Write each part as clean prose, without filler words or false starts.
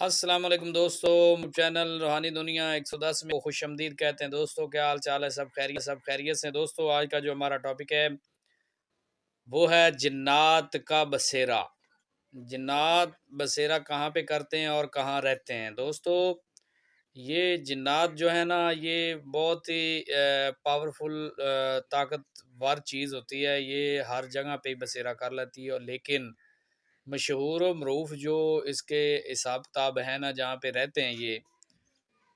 अस्सलाम वालेकुम दोस्तों, चैनल रूहानी दुनिया 110 में खुशआमदीद कहते हैं। दोस्तों क्या हाल चाल है? सब खैरियत से हैं। दोस्तों आज का जो हमारा टॉपिक है वो है जिन्नात का बसेरा। जिन्नात बसेरा कहाँ पे करते हैं और कहाँ रहते हैं? दोस्तों ये जिन्नात जो है ना, ये बहुत ही पावरफुल ताकतवर चीज़ होती है। ये हर जगह पे ही बसेरा कर लेती है और लेकिन मशहूर और मरूफ जो इसके हिसाब किताब है ना, जहाँ पे रहते हैं ये,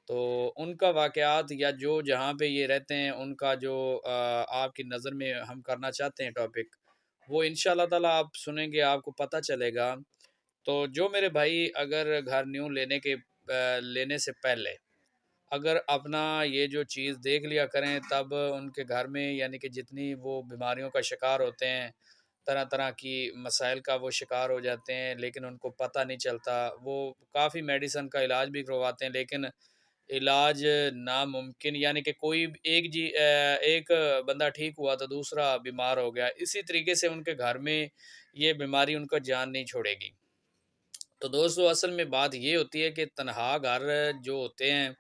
तो उनका वाक़यात या जो जहाँ पे ये रहते हैं उनका जो आपकी नज़र में हम करना चाहते हैं टॉपिक, वो इंशाअल्लाह ताला आप सुनेंगे, आपको पता चलेगा। तो जो मेरे भाई अगर घर न्यू लेने से पहले अगर अपना ये जो चीज़ देख लिया करें, तब उनके घर में यानी कि जितनी वो बीमारियों का शिकार होते हैं, तरह-तरह की मसाइल का वो शिकार हो जाते हैं, लेकिन उनको पता नहीं चलता। वो काफ़ी मेडिसिन का इलाज भी करवाते हैं, लेकिन इलाज नामुमकिन, यानी कि एक बंदा ठीक हुआ तो दूसरा बीमार हो गया। इसी तरीके से उनके घर में ये बीमारी उनका जान नहीं छोड़ेगी। तो दोस्तों असल में बात ये होती है कि तन्हा घर जो होते हैं,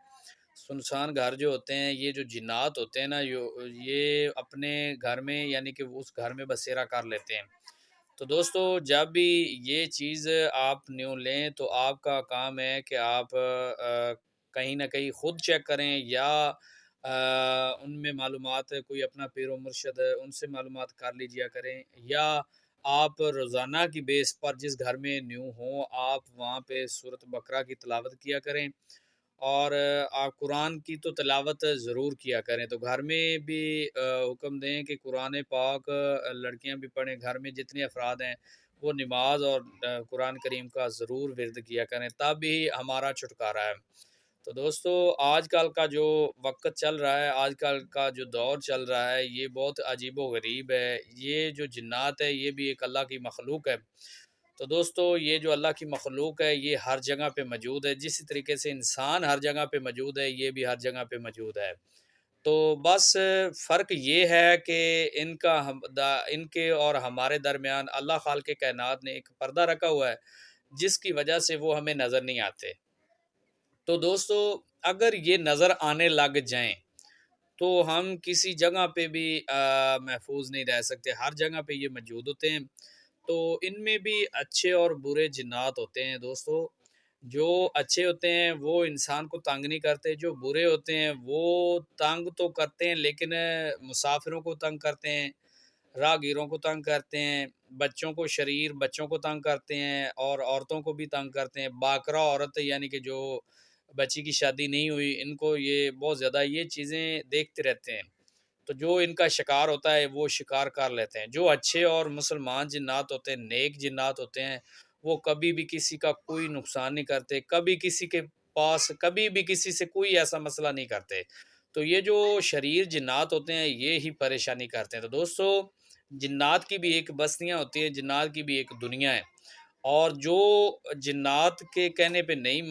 सुनसान घर जो होते हैं, ये जो जिन्नात होते हैं ना, ये अपने घर में यानी कि उस घर में बसेरा कर लेते हैं। तो दोस्तों जब भी ये चीज़ आप न्यू लें तो आपका काम है कि आप कहीं न कहीं खुद चेक करें या उनमें मालूमात कोई अपना पीर मुर्शिद है उनसे मालूमात कर लीजिए करें, या आप रोज़ाना की बेस पर जिस घर में न्यू हों आप वहाँ पे सूरत बकरा की तिलावत किया करें और आप कुरान की तो तिलावत ज़रूर किया करें। तो घर में भी हुक्म दें कि कुरान पाक लड़कियाँ भी पढ़ें, घर में जितने अफ़राद हैं वो नमाज और कुरान करीम का ज़रूर विर्द किया करें, तब भी हमारा छुटकारा है। तो दोस्तों आजकल का जो वक़्त चल रहा है, आजकल का जो दौर चल रहा है, ये बहुत अजीबो-गरीब है। ये जो जिन्नात है, ये भी एक अल्लाह की मखलूक है। तो दोस्तों ये जो अल्लाह की मखलूक है, ये हर जगह पे मौजूद है। जिस तरीके से इंसान हर जगह पे मौजूद है, ये भी हर जगह पे मौजूद है। तो बस फ़र्क ये है कि इनके और हमारे दरमियान अल्लाह ख़ालिक़ कायनात ने एक पर्दा रखा हुआ है, जिसकी वजह से वो हमें नज़र नहीं आते। तो दोस्तों अगर ये नज़र आने लग जाएँ, तो हम किसी जगह पे भी महफूज़ नहीं रह सकते, हर जगह पे ये मौजूद होते हैं। तो इनमें भी अच्छे और बुरे जिन्नात होते हैं दोस्तों। जो अच्छे होते हैं वो इंसान को तंग नहीं करते, जो बुरे होते हैं वो तंग तो करते हैं लेकिन मुसाफिरों को तंग करते हैं, राहगीरों को तंग करते हैं, बच्चों को तंग करते हैं और औरतों को भी तंग करते हैं। बाकरा औरत यानी कि जो बच्ची की शादी नहीं हुई, इनको ये बहुत ज़्यादा ये चीज़ें देखते रहते हैं। तो जो इनका शिकार होता है वो शिकार कर लेते हैं। जो अच्छे और मुसलमान जिन्नात होते हैं, नेक जिन्नात होते हैं, वो कभी भी किसी का कोई नुकसान नहीं करते, कभी किसी के पास कभी भी किसी से कोई ऐसा मसला नहीं करते। तो ये जो शरीर जिन्नात होते हैं ये ही परेशानी करते हैं। तो दोस्तों जिन्नात की भी एक बस्तियाँ होती हैं, जिन्नात की भी एक दुनिया है। और जो जिन्नात के कहने पे नहीं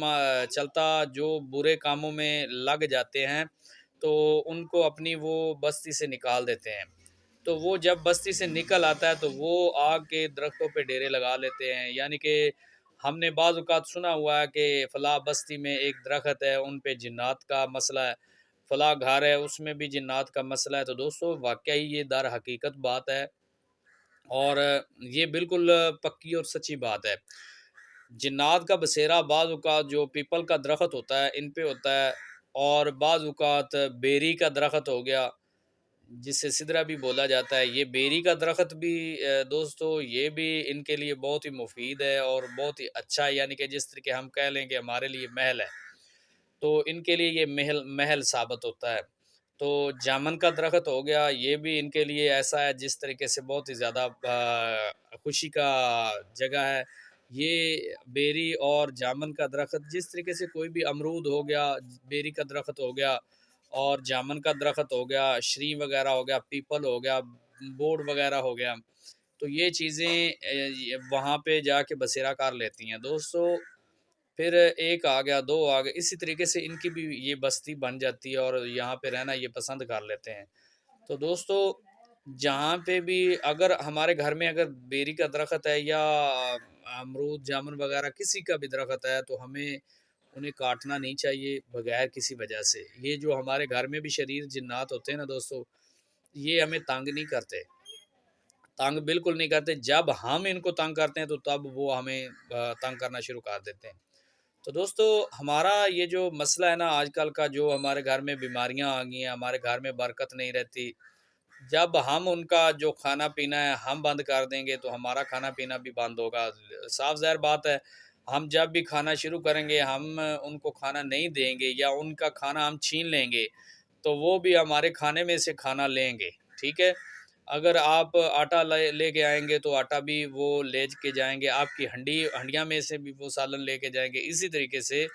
चलता, जो बुरे कामों में लग जाते हैं, तो उनको अपनी वो बस्ती से निकाल देते हैं। तो वो जब बस्ती से निकल आता है, तो वो आके दरख्तों पे डेरे लगा लेते हैं। यानी कि हमने बाज़ औक़ात सुना हुआ है कि फ़लाँ बस्ती में एक दरख्त है, उन पे जिन्नात का मसला है, फ़लाँ घर है, उसमें भी जिन्नात का मसला है। तो दोस्तों वाक़ई ये दर हकीकत बात है और ये बिल्कुल पक्की और सच्ची बात है। जिन्नात का बसेरा बाज़ औक़ात जो पीपल का दरख़्त होता है, इन पे होता है और बाज़ औक़ात बेरी का दरख़्त हो गया, जिसे सिदरा भी बोला जाता है। ये बेरी का दरख़्त भी दोस्तों ये भी इनके लिए बहुत ही मुफ़ीद है और बहुत ही अच्छा है, यानी कि जिस तरीके हम कह लें कि हमारे लिए महल है, तो इनके लिए ये महल महल साबित होता है। तो जामुन का दरख़्त हो गया, ये भी इनके लिए ऐसा है जिस तरीके से बहुत ही ज़्यादा खुशी का जगह है। ये बेरी और जामुन का दरख़्त जिस तरीके से कोई भी अमरूद हो गया, बेरी का दरख़्त हो गया और जामुन का दरख़्त हो गया, शरी वग़ैरह हो गया, पीपल हो गया, बोर्ड वग़ैरह हो गया, तो ये चीज़ें ये वहाँ पे जाके बसेरा कर लेती हैं। दोस्तों फिर 1 आ गया, 2 आ गए, इसी तरीके से इनकी भी ये बस्ती बन जाती है और यहाँ पे रहना ये पसंद कर लेते हैं। तो दोस्तों जहाँ पे भी अगर हमारे घर में अगर बेरी का दरख़्त है या अमरूद, जामुन वगैरह किसी का भी दरख़्त है तो हमें उन्हें काटना नहीं चाहिए बगैर किसी वजह से। ये जो हमारे घर में भी शरीर जिन्नात होते हैं ना दोस्तों, ये हमें तंग नहीं करते, तंग बिल्कुल नहीं करते। जब हम इनको तंग करते हैं तो तब वो हमें तंग करना शुरू कर देते हैं। तो दोस्तों, हमारा ये जो मसला है ना आजकल का, जो हमारे घर में बीमारियाँ आ गई हैं, हमारे घर में बरकत नहीं रहती। जब हम उनका जो खाना-पीना है हम बंद कर देंगे तो हमारा खाना-पीना भी बंद होगा। साफ़-ज़ाहिर बात है, हम जब भी खाना शुरू करेंगे, हम उनको खाना नहीं देंगे या उनका खाना हम छीन लेंगे, तो वो भी हमारे खाने में से खाना लेंगे, ठीक है? अगर आप आटा लेके आएँगे तो आटा भी वो ले के जाएँगे, आपकी हंडिया में से भी वो सालन लेके जाएँगे। इसी तरीके से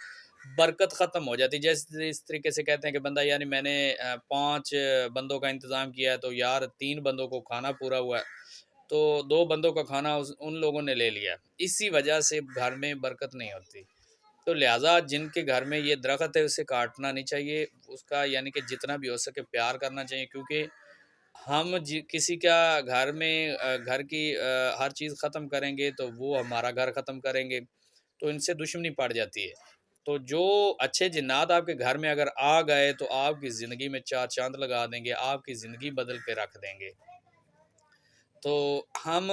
बरकत ख़त्म हो जाती है। जैसे इस तरीके से कहते हैं कि बंदा, यानी मैंने 5 बंदों का इंतज़ाम किया है तो यार 3 बंदों को खाना पूरा हुआ है, तो 2 बंदों का खाना उस उन लोगों ने ले लिया। इसी वजह से घर में बरकत नहीं होती। तो लिहाज़ा जिनके घर में ये दरख़्त है उसे काटना नहीं चाहिए, उसका यानी कि जितना भी हो सके प्यार करना चाहिए, क्योंकि हम किसी का घर में घर की हर चीज़ ख़त्म करेंगे तो वो हमारा घर ख़त्म करेंगे, तो इनसे दुश्मनी पड़ जाती है। तो जो अच्छे जिन्नात आपके घर में अगर आ गए तो आपकी ज़िंदगी में 4 चाँद लगा देंगे, आपकी ज़िंदगी बदल के रख देंगे। तो हम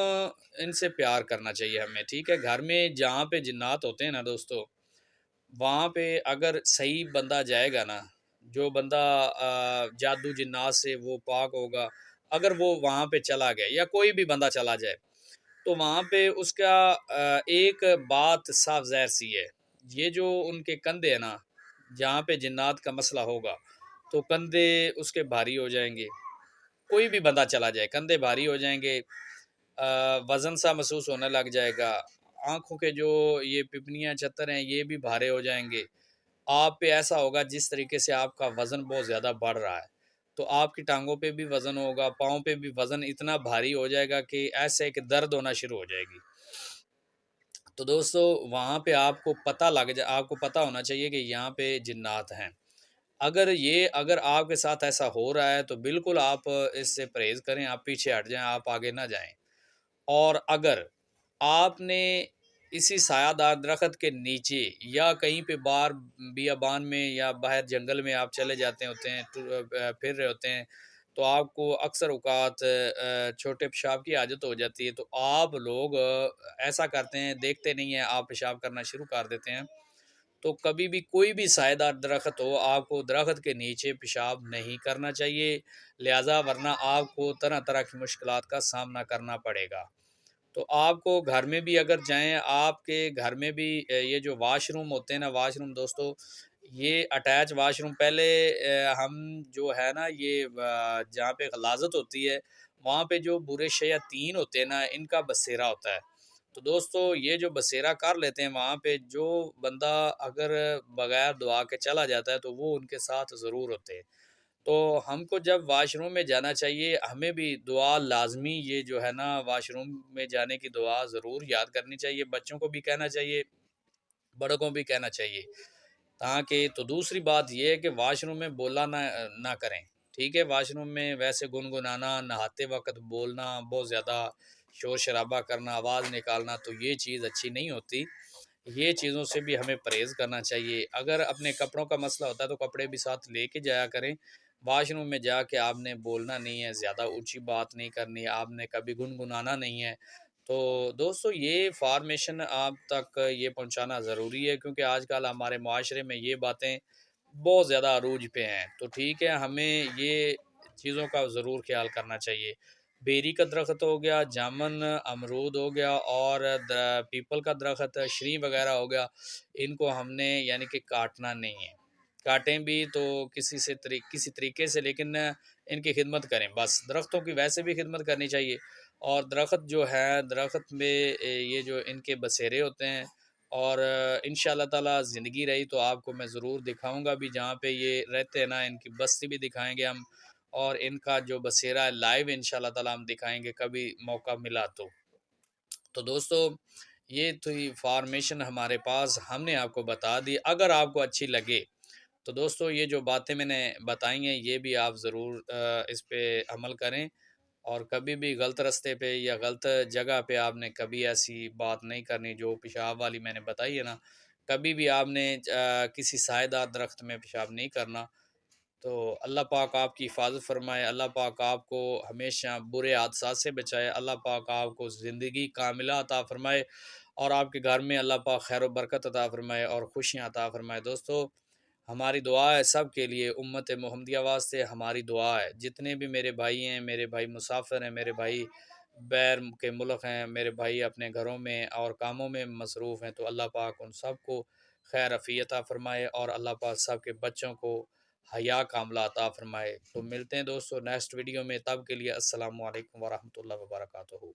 इनसे प्यार करना चाहिए हमें, ठीक है? घर में जहाँ पे जिन्नात होते हैं ना दोस्तों, वहाँ पे अगर सही बंदा जाएगा ना, जो बंदा जादू जिन्नात से वो पाक होगा, अगर वो वहाँ पे चला गया या कोई भी बंदा चला जाए, तो वहाँ पे उसका एक बात साफ ज़ाहिर सी है, ये जो उनके कंधे हैं ना, जहाँ पे जिन्नात का मसला होगा, तो कंधे उसके भारी हो जाएँगे। कोई भी बंदा चला जाए, कंधे भारी हो जाएँगे, वज़न सा महसूस होने लग जाएगा। आँखों के जो ये पिपनियाँ, चत्तर हैं, ये भी भारे हो जाएँगे। आप पे ऐसा होगा जिस तरीके से आपका वज़न बहुत ज़्यादा बढ़ रहा है, तो आपकी टाँगों पे भी वज़न होगा, पाँव पे भी वज़न इतना भारी हो जाएगा कि ऐसे कि दर्द होना शुरू हो जाएगी। तो दोस्तों, वहाँ पे आपको पता होना चाहिए कि यहाँ पे जिन्नात हैं। अगर आपके साथ ऐसा हो रहा है तो बिल्कुल आप इससे परहेज़ करें, आप पीछे हट जाएँ, आप आगे ना जाएँ। और अगर आपने इसी सायादार दरख़्त के नीचे या कहीं पे बाहर बियाबान में या बाहर जंगल में आप चले जाते होते हैं, फिर रहे होते हैं, तो आपको अक्सर औक़ात छोटे पेशाब की आदत हो जाती है, तो आप लोग ऐसा करते हैं, देखते नहीं हैं, आप पेशाब करना शुरू कर देते हैं। तो कभी भी कोई भी साएदार दरख़्त हो, आपको दरख़्त के नीचे पेशाब नहीं करना चाहिए, लिहाज़ा वरना आपको तरह-तरह की मुश्किलात का सामना करना पड़ेगा। तो आपको घर में भी अगर जाएँ, आपके घर में भी ये जो वॉशरूम होते हैं ना, वॉशरूम दोस्तों, ये अटैच वॉशरूम पहले हम जो है ना, ये जहाँ पे ग़लाज़त होती है, वहाँ पे जो बुरे शयातीन होते हैं ना, इनका बसेरा होता है। तो दोस्तों, ये जो बसेरा कर लेते हैं वहाँ पे, जो बंदा अगर बगैर दुआ के चला जाता है तो वो उनके साथ ज़रूर होते हैं। तो हमको जब वॉशरूम में जाना चाहिए, हमें भी दुआ लाज़मी, ये जो है ना, वॉशरूम में जाने की दुआ ज़रूर याद करनी चाहिए। बच्चों को भी कहना चाहिए, बड़ों को भी कहना चाहिए। ताकि तो दूसरी बात ये है कि वॉशरूम में बोलना ना करें, ठीक है? वॉशरूम में वैसे गुनगुनाना, नहाते वक़्त बोलना, बहुत ज़्यादा शोर-शराबा करना, आवाज़ निकालना, तो ये चीज़ अच्छी नहीं होती। ये चीज़ों से भी हमें परहेज़ करना चाहिए। अगर अपने कपड़ों का मसला होता है तो कपड़े भी साथ लेके जाया करें। वॉशरूम में जाके आपने बोलना नहीं है, ज़्यादा ऊँची बात नहीं करनी है, आपने कभी गुनगुनाना नहीं है। तो दोस्तों, ये इन्फॉर्मेशन आप तक ये पहुँचाना ज़रूरी है, क्योंकि आजकल हमारे मुआशरे में ये बातें बहुत ज़्यादा अरूज पे हैं। तो ठीक है, हमें ये चीज़ों का ज़रूर ख़्याल करना चाहिए। बेरी का दरख़्त हो गया, जामुन, अमरूद हो गया और पीपल का दरख़्त, शरी वग़ैरह हो गया, इनको हमने यानी कि काटना नहीं है। काटें भी तो किसी तरीके से, लेकिन इनकी खिदमत करें बस। दरख्तों की वैसे भी खिदमत करनी चाहिए, और दरख्त जो है, दरख्त में ये जो इनके बसेरे होते हैं, और इंशाअल्लाह ताला ज़िंदगी रही तो आपको मैं ज़रूर दिखाऊँगा भी, जहाँ पे ये रहते हैं ना, इनकी बस्ती भी दिखाएँगे हम, और इनका जो बसेरा है लाइव इंशाअल्लाह ताला हम दिखाएँगे, कभी मौका मिला तो। तो दोस्तों, ये थी इन्फॉर्मेशन हमारे पास, हमने आपको बता दी। अगर आपको अच्छी लगे तो दोस्तों, ये जो बातें मैंने बताई हैं, ये भी आप ज़रूर इस पे अमल करें, और कभी भी गलत रास्ते पे या गलत जगह पे आपने कभी ऐसी बात नहीं करनी जो पेशाब वाली मैंने बताई है ना। कभी भी आपने किसी साएदार दरख्त में पेशाब नहीं करना। तो अल्लाह पाक आपकी हिफ़ाज़त फ़रमाए, अल्लाह पाक आपको हमेशा बुरे हादसात से बचाए, अल्लाह पाक आपको ज़िंदगी कामिला अता फ़रमाए और आपके घर में अल्लाह पाक खैर व बरकत अता फ़रमाए और खुशियाँ अता फ़रमाए। दोस्तों, हमारी दुआ है सब के लिए, उम्मत मोहम्मदिया वास्ते हमारी दुआ है। जितने भी मेरे भाई हैं, मेरे भाई मुसाफ़िर हैं, मेरे भाई बैर के मुल्क हैं, मेरे भाई अपने घरों में और कामों में मसरूफ़ हैं, तो अल्लाह पाक उन सबको खैर आफ़ियत अता फ़रमाए और अल्लाह पाक सब के बच्चों को हया कामला अता फ़रमाए। तो मिलते हैं दोस्तों नेक्स्ट वीडियो में, तब के लिए अस्सलामु अलैकुम व रहमतुल्लाहि व बरकातुहू।